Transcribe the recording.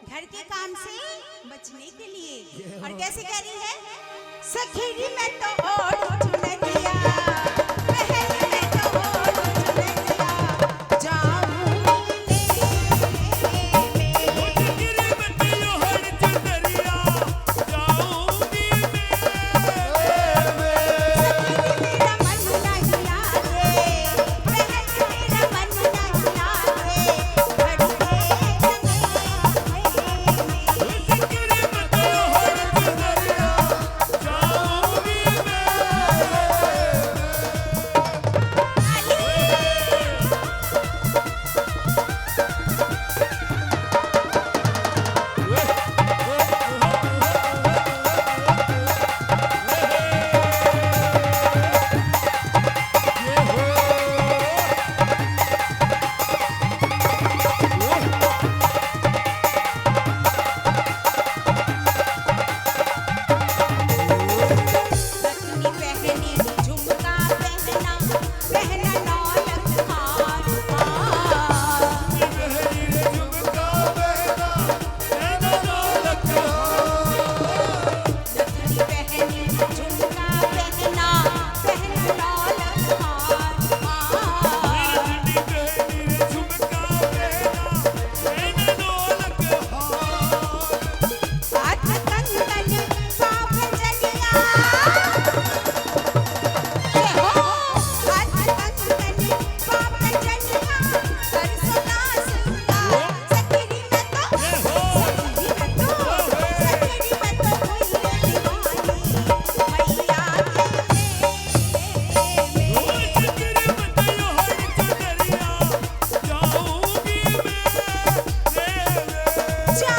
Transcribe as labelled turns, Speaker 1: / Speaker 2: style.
Speaker 1: घर के काम से बचने के लिए। और कैसे कह रही है? सखीरी मैं तो और चुनरिया, पहले मैं तो और चुनरिया, जाऊंगी
Speaker 2: सखीरी मैं तो और चुनरिया, जाऊंगी
Speaker 1: मेरा मन नहीं लागे, बहन मेरा मन नहीं लागे, भड़के
Speaker 2: सखीरी मैं तो और चुनरिया, जाऊंगी
Speaker 1: नथनी पहनी झुमका पहना, पहना नौलख हार, नथनी पहनी झुमका पहना, पहना नौलख हार, हाथ कंगन पाँव जलिया, ये हो हाथ कंगन पाँव जलिया, सरसों का सिंगार, सखीरी मैं तो भूल दीवानी, मैया के जा